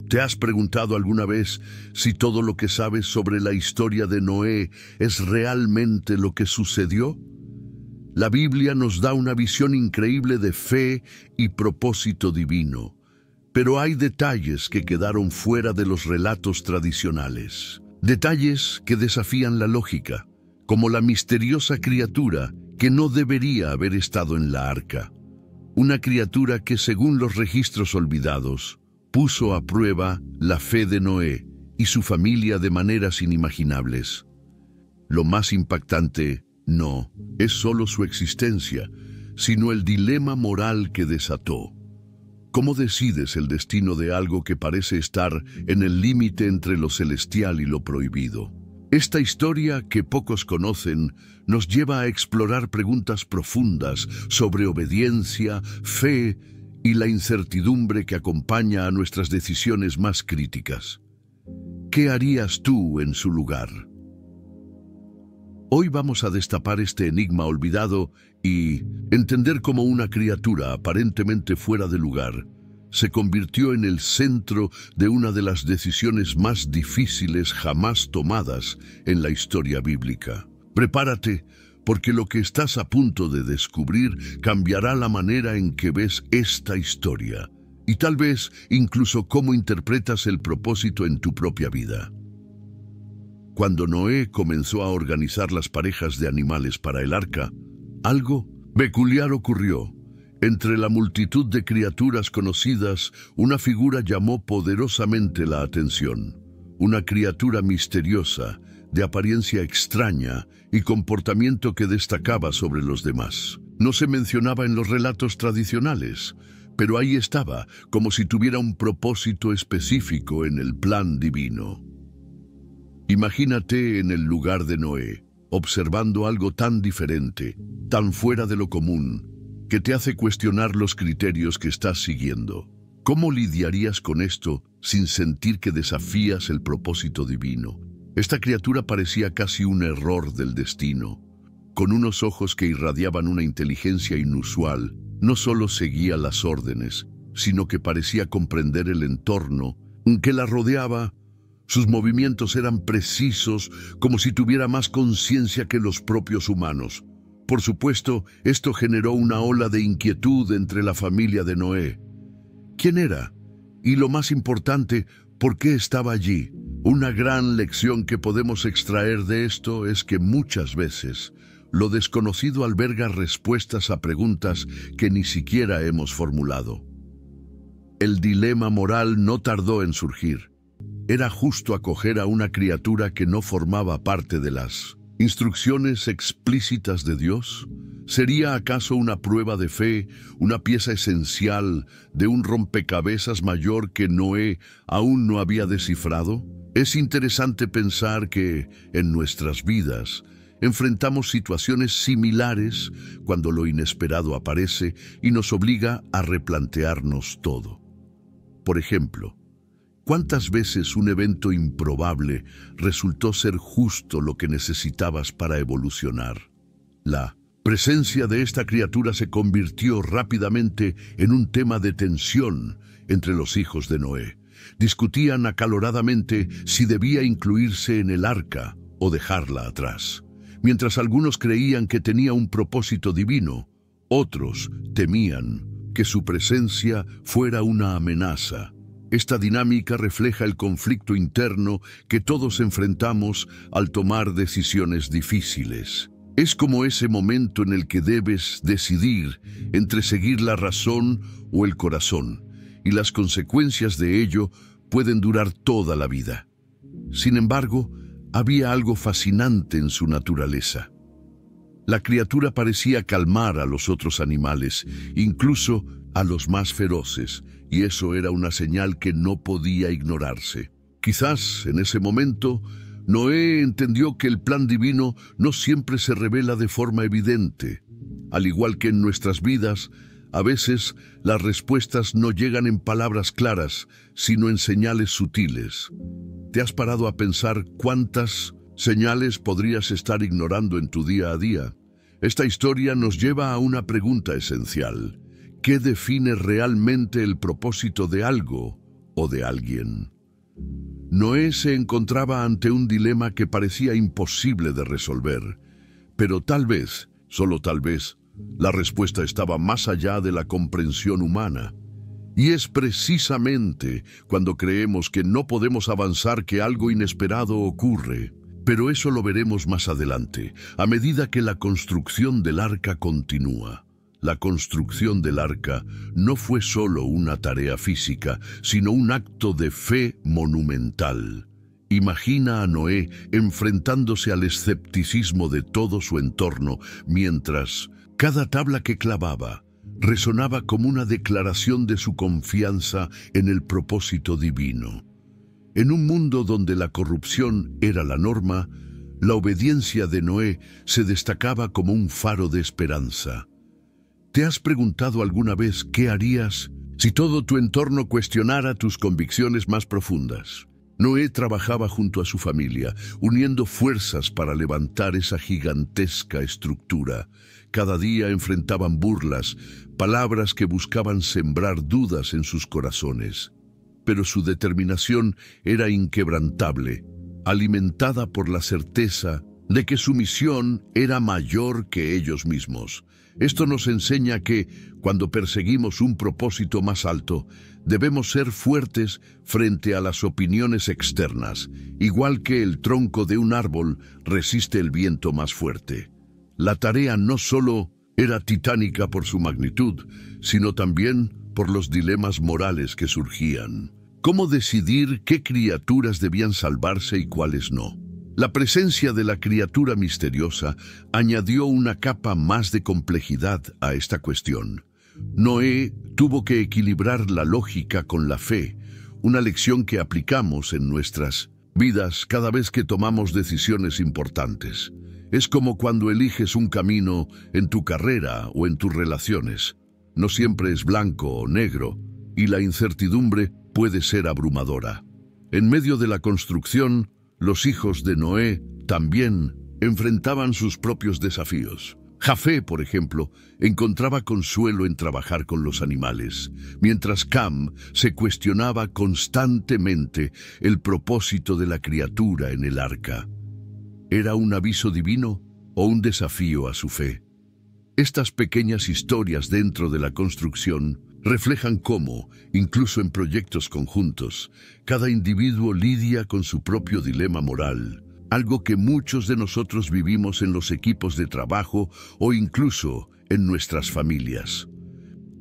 ¿Te has preguntado alguna vez si todo lo que sabes sobre la historia de Noé es realmente lo que sucedió? La Biblia nos da una visión increíble de fe y propósito divino, pero hay detalles que quedaron fuera de los relatos tradicionales. Detalles que desafían la lógica, como la misteriosa criatura que no debería haber estado en la arca. Una criatura que, según los registros olvidados, puso a prueba la fe de Noé y su familia de maneras inimaginables. Lo más impactante no es solo su existencia, sino el dilema moral que desató. ¿Cómo decides el destino de algo que parece estar en el límite entre lo celestial y lo prohibido? Esta historia, que pocos conocen, nos lleva a explorar preguntas profundas sobre obediencia, fe y la incertidumbre que acompaña a nuestras decisiones más críticas. ¿Qué harías tú en su lugar? Hoy vamos a destapar este enigma olvidado y entender cómo una criatura aparentemente fuera de lugar se convirtió en el centro de una de las decisiones más difíciles jamás tomadas en la historia bíblica. Prepárate, porque lo que estás a punto de descubrir cambiará la manera en que ves esta historia y tal vez incluso cómo interpretas el propósito en tu propia vida. Cuando Noé comenzó a organizar las parejas de animales para el arca, algo peculiar ocurrió. Entre la multitud de criaturas conocidas, una figura llamó poderosamente la atención. Una criatura misteriosa, de apariencia extraña y comportamiento que destacaba sobre los demás. No se mencionaba en los relatos tradicionales, pero ahí estaba, como si tuviera un propósito específico en el plan divino. Imagínate en el lugar de Noé, observando algo tan diferente, tan fuera de lo común, que te hace cuestionar los criterios que estás siguiendo. ¿Cómo lidiarías con esto sin sentir que desafías el propósito divino? Esta criatura parecía casi un error del destino. Con unos ojos que irradiaban una inteligencia inusual, no solo seguía las órdenes, sino que parecía comprender el entorno que la rodeaba. Sus movimientos eran precisos, como si tuviera más conciencia que los propios humanos. Por supuesto, esto generó una ola de inquietud entre la familia de Noé. ¿Quién era? Y lo más importante, ¿por qué estaba allí? Una gran lección que podemos extraer de esto es que muchas veces lo desconocido alberga respuestas a preguntas que ni siquiera hemos formulado. El dilema moral no tardó en surgir. ¿Era justo acoger a una criatura que no formaba parte de las instrucciones explícitas de Dios? ¿Sería acaso una prueba de fe, una pieza esencial de un rompecabezas mayor que Noé aún no había descifrado? Es interesante pensar que, en nuestras vidas, enfrentamos situaciones similares cuando lo inesperado aparece y nos obliga a replantearnos todo. Por ejemplo, ¿cuántas veces un evento improbable resultó ser justo lo que necesitabas para evolucionar? La presencia de esta criatura se convirtió rápidamente en un tema de tensión entre los hijos de Noé. Discutían acaloradamente si debía incluirse en el arca o dejarla atrás. Mientras algunos creían que tenía un propósito divino, otros temían que su presencia fuera una amenaza. Esta dinámica refleja el conflicto interno que todos enfrentamos al tomar decisiones difíciles. Es como ese momento en el que debes decidir entre seguir la razón o el corazón, y las consecuencias de ello pueden durar toda la vida. Sin embargo, había algo fascinante en su naturaleza. La criatura parecía calmar a los otros animales, incluso a los más feroces, y eso era una señal que no podía ignorarse. Quizás en ese momento Noé entendió que el plan divino no siempre se revela de forma evidente. Al igual que en nuestras vidas, a veces las respuestas no llegan en palabras claras, sino en señales sutiles. ¿Te has parado a pensar cuántas señales podrías estar ignorando en tu día a día? Esta historia nos lleva a una pregunta esencial. ¿Qué define realmente el propósito de algo o de alguien. Noé se encontraba ante un dilema que parecía imposible de resolver, pero tal vez, solo tal vez, la respuesta estaba más allá de la comprensión humana. Y es precisamente cuando creemos que no podemos avanzar que algo inesperado ocurre. Pero eso lo veremos más adelante, a medida que la construcción del arca continúa. La construcción del arca no fue solo una tarea física, sino un acto de fe monumental. Imagina a Noé enfrentándose al escepticismo de todo su entorno, mientras cada tabla que clavaba resonaba como una declaración de su confianza en el propósito divino. En un mundo donde la corrupción era la norma, la obediencia de Noé se destacaba como un faro de esperanza. ¿Te has preguntado alguna vez qué harías si todo tu entorno cuestionara tus convicciones más profundas? Noé trabajaba junto a su familia, uniendo fuerzas para levantar esa gigantesca estructura. Cada día enfrentaban burlas, palabras que buscaban sembrar dudas en sus corazones. Pero su determinación era inquebrantable, alimentada por la certeza de que su misión era mayor que ellos mismos. Esto nos enseña que, cuando perseguimos un propósito más alto, debemos ser fuertes frente a las opiniones externas, igual que el tronco de un árbol resiste el viento más fuerte. La tarea no solo era titánica por su magnitud, sino también por los dilemas morales que surgían. ¿Cómo decidir qué criaturas debían salvarse y cuáles no? La presencia de la criatura misteriosa añadió una capa más de complejidad a esta cuestión. Noé tuvo que equilibrar la lógica con la fe, una lección que aplicamos en nuestras vidas cada vez que tomamos decisiones importantes. Es como cuando eliges un camino en tu carrera o en tus relaciones. No siempre es blanco o negro, y la incertidumbre puede ser abrumadora. En medio de la construcción, los hijos de Noé también enfrentaban sus propios desafíos. Jafé, por ejemplo, encontraba consuelo en trabajar con los animales, mientras Cam se cuestionaba constantemente el propósito de la criatura en el arca. ¿Era un aviso divino o un desafío a su fe? Estas pequeñas historias dentro de la construcción reflejan cómo, incluso en proyectos conjuntos, cada individuo lidia con su propio dilema moral, algo que muchos de nosotros vivimos en los equipos de trabajo o incluso en nuestras familias.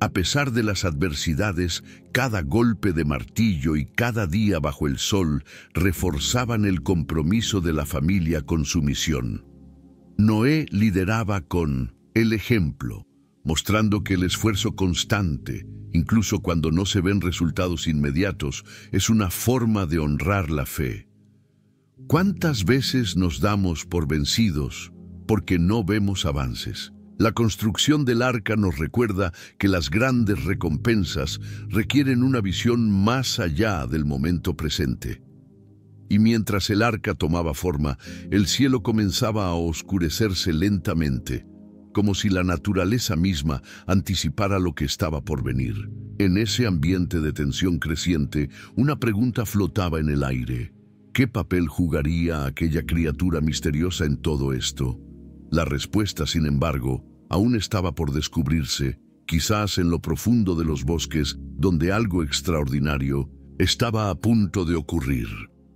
A pesar de las adversidades, cada golpe de martillo y cada día bajo el sol reforzaban el compromiso de la familia con su misión. Noé lideraba con el ejemplo, mostrando que el esfuerzo constante, incluso cuando no se ven resultados inmediatos, es una forma de honrar la fe. ¿Cuántas veces nos damos por vencidos porque no vemos avances? La construcción del arca nos recuerda que las grandes recompensas requieren una visión más allá del momento presente. Y mientras el arca tomaba forma, el cielo comenzaba a oscurecerse lentamente, como si la naturaleza misma anticipara lo que estaba por venir. En ese ambiente de tensión creciente, una pregunta flotaba en el aire. ¿Qué papel jugaría aquella criatura misteriosa en todo esto? La respuesta, sin embargo, aún estaba por descubrirse, quizás en lo profundo de los bosques, donde algo extraordinario estaba a punto de ocurrir.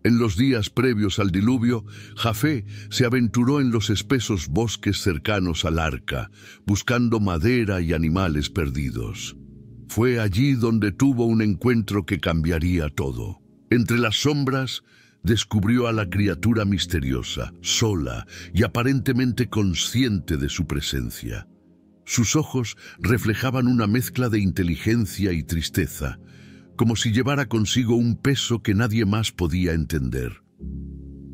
En los días previos al diluvio, Jafé se aventuró en los espesos bosques cercanos al arca, buscando madera y animales perdidos. Fue allí donde tuvo un encuentro que cambiaría todo. Entre las sombras, descubrió a la criatura misteriosa, sola y aparentemente consciente de su presencia. Sus ojos reflejaban una mezcla de inteligencia y tristeza, como si llevara consigo un peso que nadie más podía entender.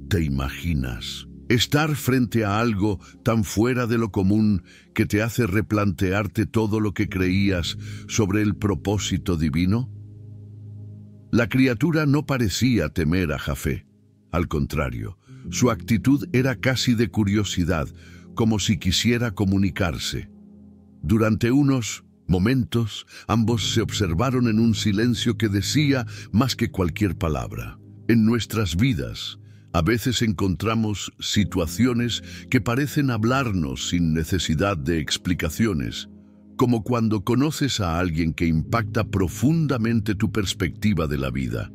¿Te imaginas estar frente a algo tan fuera de lo común que te hace replantearte todo lo que creías sobre el propósito divino? La criatura no parecía temer a Jafé. Al contrario, su actitud era casi de curiosidad, como si quisiera comunicarse. Durante unos Momentos, ambos se observaron en un silencio que decía más que cualquier palabra. En nuestras vidas, a veces encontramos situaciones que parecen hablarnos sin necesidad de explicaciones, como cuando conoces a alguien que impacta profundamente tu perspectiva de la vida.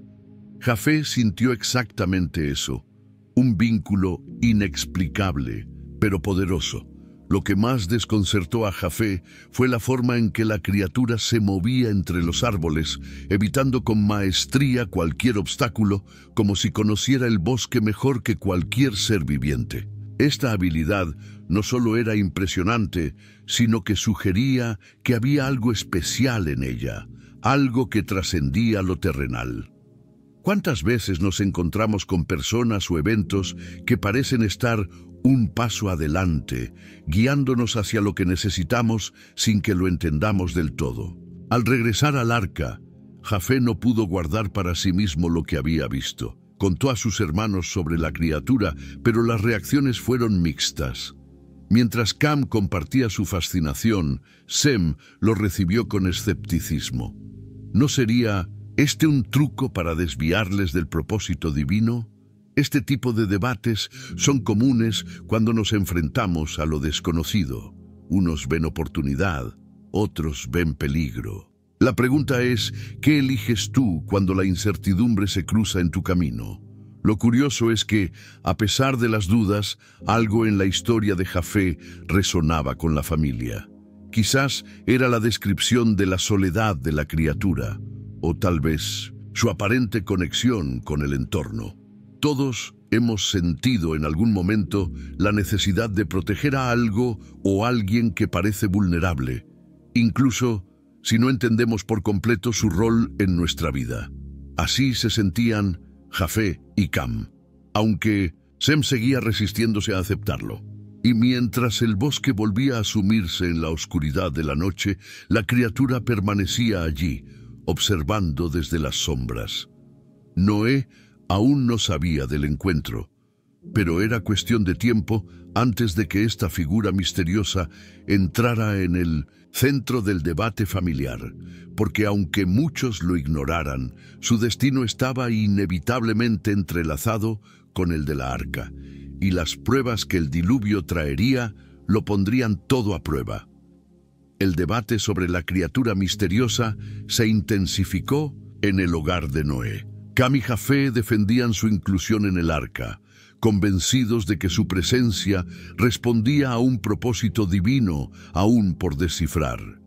Jafé sintió exactamente eso, un vínculo inexplicable, pero poderoso. Lo que más desconcertó a Jafé fue la forma en que la criatura se movía entre los árboles, evitando con maestría cualquier obstáculo, como si conociera el bosque mejor que cualquier ser viviente. Esta habilidad no solo era impresionante, sino que sugería que había algo especial en ella, algo que trascendía lo terrenal. ¿Cuántas veces nos encontramos con personas o eventos que parecen estar un paso adelante, guiándonos hacia lo que necesitamos sin que lo entendamos del todo? Al regresar al arca, Jafé no pudo guardar para sí mismo lo que había visto. Contó a sus hermanos sobre la criatura, pero las reacciones fueron mixtas. Mientras Cam compartía su fascinación, Sem lo recibió con escepticismo. ¿No sería este un truco para desviarles del propósito divino? Este tipo de debates son comunes cuando nos enfrentamos a lo desconocido. Unos ven oportunidad, otros ven peligro. La pregunta es, ¿qué eliges tú cuando la incertidumbre se cruza en tu camino? Lo curioso es que, a pesar de las dudas, algo en la historia de Jafé resonaba con la familia. Quizás era la descripción de la soledad de la criatura, o tal vez su aparente conexión con el entorno. Todos hemos sentido en algún momento la necesidad de proteger a algo o alguien que parece vulnerable, incluso si no entendemos por completo su rol en nuestra vida. Así se sentían Jafé y Cam, aunque Sem seguía resistiéndose a aceptarlo. Y mientras el bosque volvía a sumirse en la oscuridad de la noche, la criatura permanecía allí, observando desde las sombras. Noé aún no sabía del encuentro, pero era cuestión de tiempo antes de que esta figura misteriosa entrara en el centro del debate familiar, porque aunque muchos lo ignoraran, su destino estaba inevitablemente entrelazado con el de la arca, y las pruebas que el diluvio traería lo pondrían todo a prueba. El debate sobre la criatura misteriosa se intensificó en el hogar de Noé. Cam y Jafé defendían su inclusión en el arca, convencidos de que su presencia respondía a un propósito divino aún por descifrar.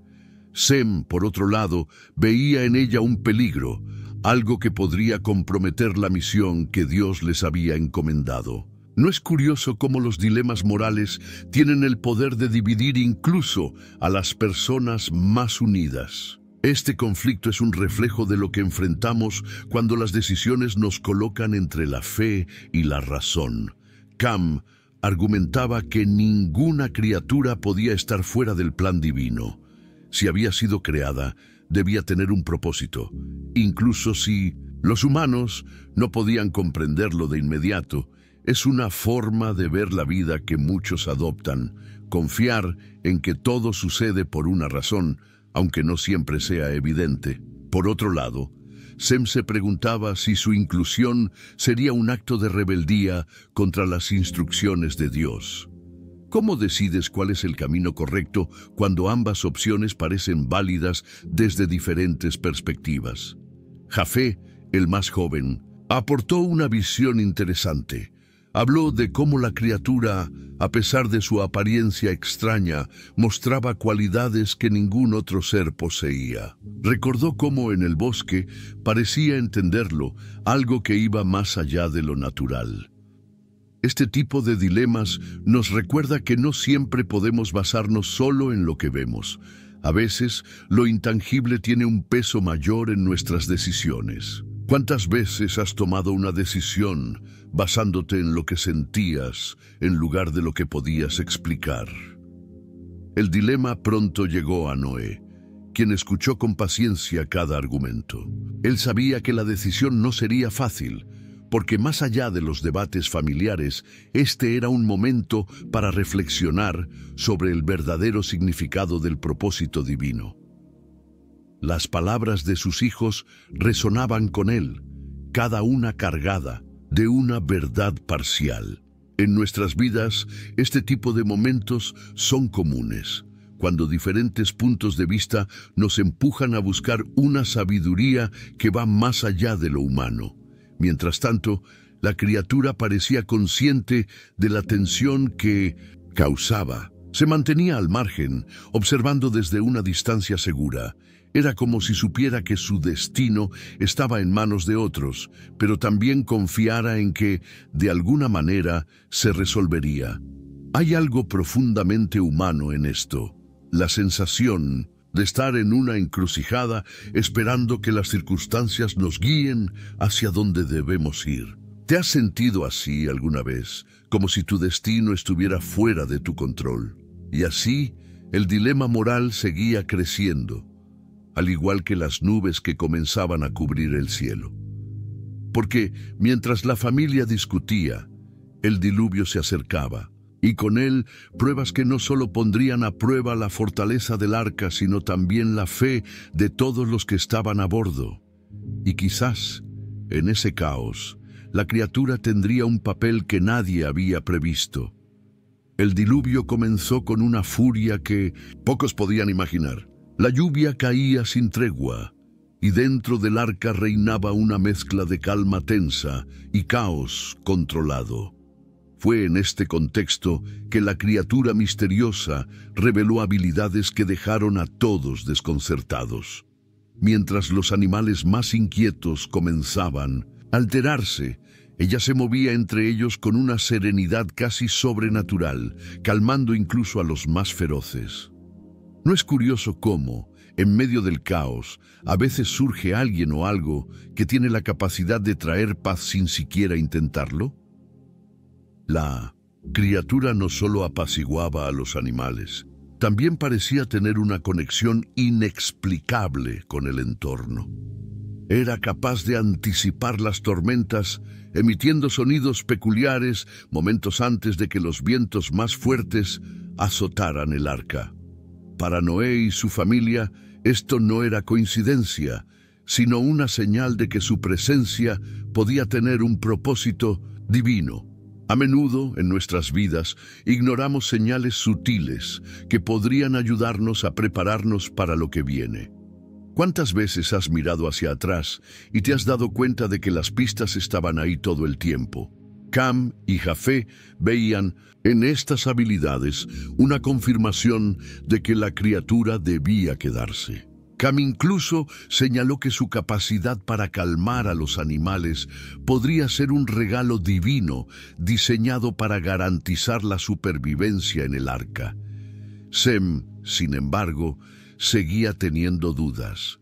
Sem, por otro lado, veía en ella un peligro, algo que podría comprometer la misión que Dios les había encomendado. ¿No es curioso cómo los dilemas morales tienen el poder de dividir incluso a las personas más unidas? Este conflicto es un reflejo de lo que enfrentamos cuando las decisiones nos colocan entre la fe y la razón. Cam argumentaba que ninguna criatura podía estar fuera del plan divino. Si había sido creada, debía tener un propósito, incluso si los humanos no podían comprenderlo de inmediato. Es una forma de ver la vida que muchos adoptan, confiar en que todo sucede por una razón, aunque no siempre sea evidente. Por otro lado, Sem se preguntaba si su inclusión sería un acto de rebeldía contra las instrucciones de Dios. ¿Cómo decides cuál es el camino correcto cuando ambas opciones parecen válidas desde diferentes perspectivas? Jafé, el más joven, aportó una visión interesante. Habló de cómo la criatura, a pesar de su apariencia extraña, mostraba cualidades que ningún otro ser poseía. Recordó cómo en el bosque parecía entenderlo, algo que iba más allá de lo natural. Este tipo de dilemas nos recuerda que no siempre podemos basarnos solo en lo que vemos. A veces, lo intangible tiene un peso mayor en nuestras decisiones. ¿Cuántas veces has tomado una decisión basándote en lo que sentías en lugar de lo que podías explicar? El dilema pronto llegó a Noé, quien escuchó con paciencia cada argumento. Él sabía que la decisión no sería fácil, porque más allá de los debates familiares, este era un momento para reflexionar sobre el verdadero significado del propósito divino. Las palabras de sus hijos resonaban con él, cada una cargada de una verdad parcial. En nuestras vidas, este tipo de momentos son comunes, cuando diferentes puntos de vista nos empujan a buscar una sabiduría que va más allá de lo humano. Mientras tanto, la criatura parecía consciente de la tensión que causaba. Se mantenía al margen, observando desde una distancia segura. Era como si supiera que su destino estaba en manos de otros, pero también confiara en que, de alguna manera, se resolvería. Hay algo profundamente humano en esto, la sensación de estar en una encrucijada esperando que las circunstancias nos guíen hacia donde debemos ir. ¿Te has sentido así alguna vez, como si tu destino estuviera fuera de tu control? Y así, el dilema moral seguía creciendo, al igual que las nubes que comenzaban a cubrir el cielo. Porque mientras la familia discutía, el diluvio se acercaba, y con él pruebas que no solo pondrían a prueba la fortaleza del arca, sino también la fe de todos los que estaban a bordo. Y quizás, en ese caos, la criatura tendría un papel que nadie había previsto. El diluvio comenzó con una furia que pocos podían imaginar. La lluvia caía sin tregua, y dentro del arca reinaba una mezcla de calma tensa y caos controlado. Fue en este contexto que la criatura misteriosa reveló habilidades que dejaron a todos desconcertados. Mientras los animales más inquietos comenzaban a alterarse, ella se movía entre ellos con una serenidad casi sobrenatural, calmando incluso a los más feroces. ¿No es curioso cómo, en medio del caos, a veces surge alguien o algo que tiene la capacidad de traer paz sin siquiera intentarlo? La criatura no solo apaciguaba a los animales, también parecía tener una conexión inexplicable con el entorno. Era capaz de anticipar las tormentas, emitiendo sonidos peculiares momentos antes de que los vientos más fuertes azotaran el arca. Para Noé y su familia, esto no era coincidencia, sino una señal de que su presencia podía tener un propósito divino. A menudo, en nuestras vidas, ignoramos señales sutiles que podrían ayudarnos a prepararnos para lo que viene. ¿Cuántas veces has mirado hacia atrás y te has dado cuenta de que las pistas estaban ahí todo el tiempo? Cam y Jafé veían en estas habilidades una confirmación de que la criatura debía quedarse. Cam incluso señaló que su capacidad para calmar a los animales podría ser un regalo divino diseñado para garantizar la supervivencia en el arca. Sem, sin embargo, seguía teniendo dudas.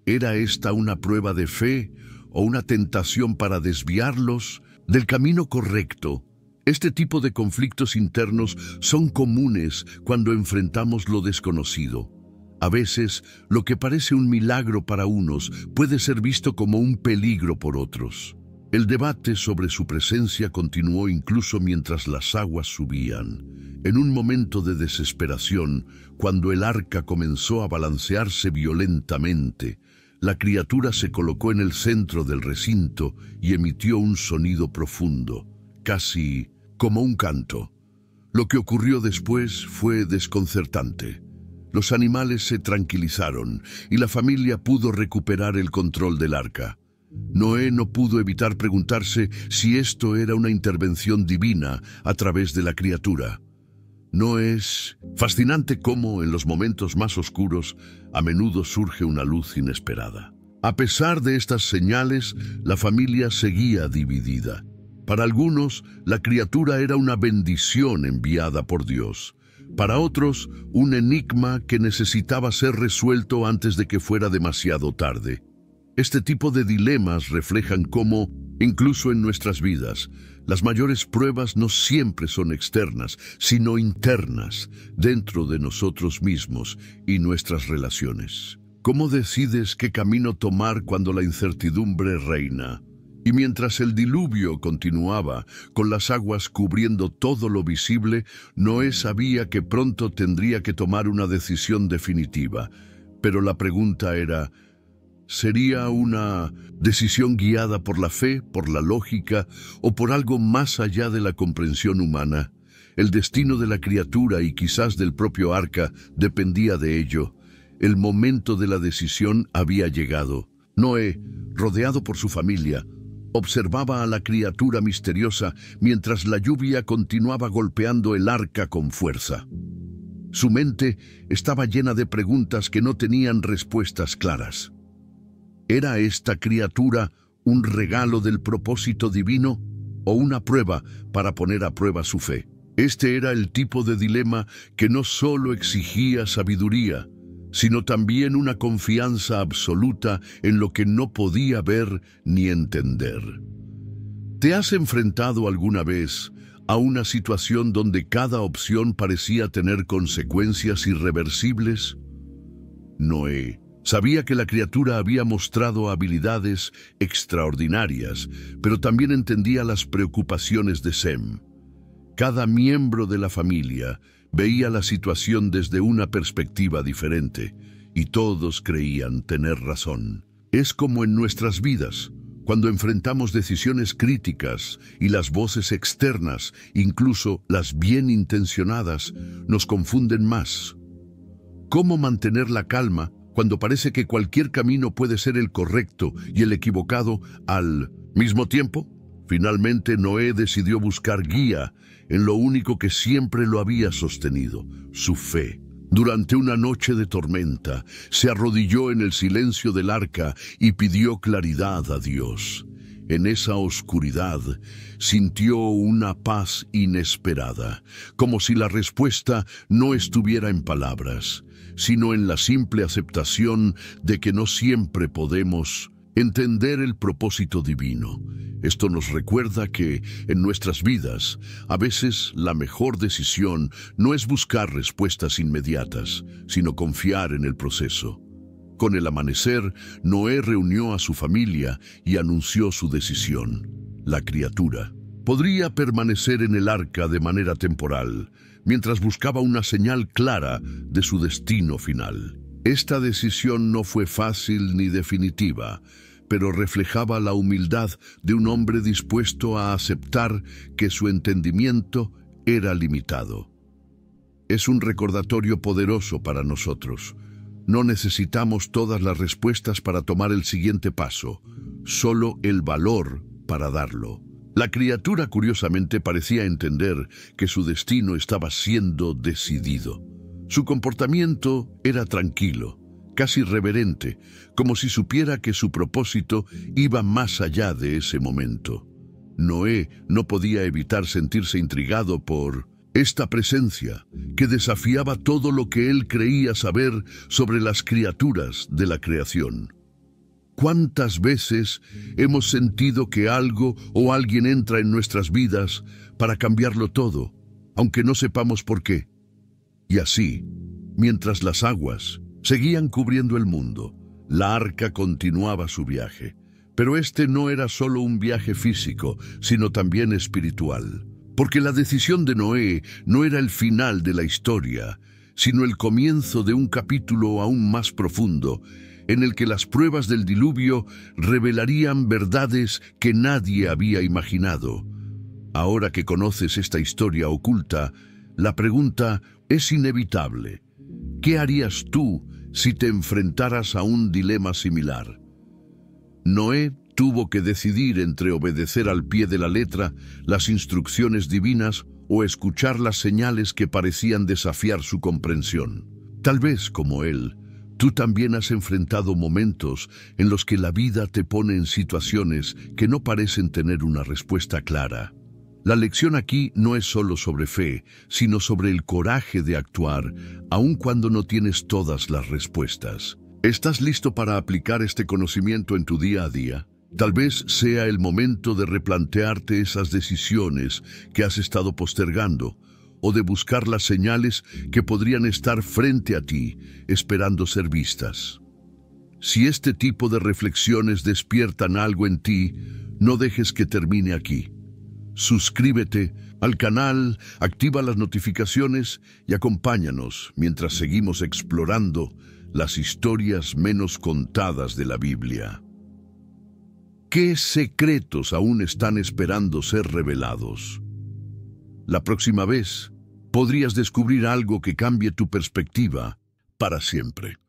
¿Era esta una prueba de fe o una tentación para desviarlos del camino correcto? Este tipo de conflictos internos son comunes cuando enfrentamos lo desconocido. A veces, lo que parece un milagro para unos puede ser visto como un peligro por otros. El debate sobre su presencia continuó incluso mientras las aguas subían. En un momento de desesperación, cuando el arca comenzó a balancearse violentamente, la criatura se colocó en el centro del recinto y emitió un sonido profundo, casi como un canto. Lo que ocurrió después fue desconcertante. Los animales se tranquilizaron y la familia pudo recuperar el control del arca. Noé no pudo evitar preguntarse si esto era una intervención divina a través de la criatura. ¿No es fascinante cómo, en los momentos más oscuros, a menudo surge una luz inesperada? A pesar de estas señales, la familia seguía dividida. Para algunos, la criatura era una bendición enviada por Dios. Para otros, un enigma que necesitaba ser resuelto antes de que fuera demasiado tarde. Este tipo de dilemas reflejan cómo, incluso en nuestras vidas, las mayores pruebas no siempre son externas, sino internas, dentro de nosotros mismos y nuestras relaciones. ¿Cómo decides qué camino tomar cuando la incertidumbre reina? Y mientras el diluvio continuaba, con las aguas cubriendo todo lo visible, Noé sabía que pronto tendría que tomar una decisión definitiva. Pero la pregunta era, ¿sería una decisión guiada por la fe, por la lógica o por algo más allá de la comprensión humana? El destino de la criatura y quizás del propio arca dependía de ello. El momento de la decisión había llegado. Noé, rodeado por su familia, observaba a la criatura misteriosa mientras la lluvia continuaba golpeando el arca con fuerza. Su mente estaba llena de preguntas que no tenían respuestas claras. ¿Era esta criatura un regalo del propósito divino o una prueba para poner a prueba su fe? Este era el tipo de dilema que no solo exigía sabiduría, sino también una confianza absoluta en lo que no podía ver ni entender. ¿Te has enfrentado alguna vez a una situación donde cada opción parecía tener consecuencias irreversibles? Noé sabía que la criatura había mostrado habilidades extraordinarias, pero también entendía las preocupaciones de Sem. Cada miembro de la familia veía la situación desde una perspectiva diferente, y todos creían tener razón. Es como en nuestras vidas, cuando enfrentamos decisiones críticas y las voces externas, incluso las bien intencionadas, nos confunden más. ¿Cómo mantener la calma cuando parece que cualquier camino puede ser el correcto y el equivocado al mismo tiempo? Finalmente, Noé decidió buscar guía en lo único que siempre lo había sostenido, su fe. Durante una noche de tormenta, se arrodilló en el silencio del arca y pidió claridad a Dios. En esa oscuridad, sintió una paz inesperada, como si la respuesta no estuviera en palabras, sino en la simple aceptación de que no siempre podemos entender el propósito divino. Esto nos recuerda que, en nuestras vidas, a veces la mejor decisión no es buscar respuestas inmediatas, sino confiar en el proceso. Con el amanecer, Noé reunió a su familia y anunció su decisión. La criatura podría permanecer en el arca de manera temporal, mientras buscaba una señal clara de su destino final. Esta decisión no fue fácil ni definitiva, pero reflejaba la humildad de un hombre dispuesto a aceptar que su entendimiento era limitado. Es un recordatorio poderoso para nosotros. No necesitamos todas las respuestas para tomar el siguiente paso, solo el valor para darlo. La criatura curiosamente parecía entender que su destino estaba siendo decidido. Su comportamiento era tranquilo, casi reverente, como si supiera que su propósito iba más allá de ese momento. Noé no podía evitar sentirse intrigado por esta presencia que desafiaba todo lo que él creía saber sobre las criaturas de la creación. ¿Cuántas veces hemos sentido que algo o alguien entra en nuestras vidas para cambiarlo todo, aunque no sepamos por qué? Y así, mientras las aguas seguían cubriendo el mundo, la arca continuaba su viaje. Pero este no era solo un viaje físico, sino también espiritual. Porque la decisión de Noé no era el final de la historia, sino el comienzo de un capítulo aún más profundo, en el que las pruebas del diluvio revelarían verdades que nadie había imaginado. Ahora que conoces esta historia oculta, la pregunta es inevitable. ¿Qué harías tú si te enfrentaras a un dilema similar? Noé tuvo que decidir entre obedecer al pie de la letra las instrucciones divinas o escuchar las señales que parecían desafiar su comprensión. Tal vez, como él, tú también has enfrentado momentos en los que la vida te pone en situaciones que no parecen tener una respuesta clara. La lección aquí no es solo sobre fe, sino sobre el coraje de actuar, aun cuando no tienes todas las respuestas. ¿Estás listo para aplicar este conocimiento en tu día a día? Tal vez sea el momento de replantearte esas decisiones que has estado postergando, o de buscar las señales que podrían estar frente a ti, esperando ser vistas. Si este tipo de reflexiones despiertan algo en ti, no dejes que termine aquí. Suscríbete al canal, activa las notificaciones y acompáñanos mientras seguimos explorando las historias menos contadas de la Biblia. ¿Qué secretos aún están esperando ser revelados? La próxima vez podrías descubrir algo que cambie tu perspectiva para siempre.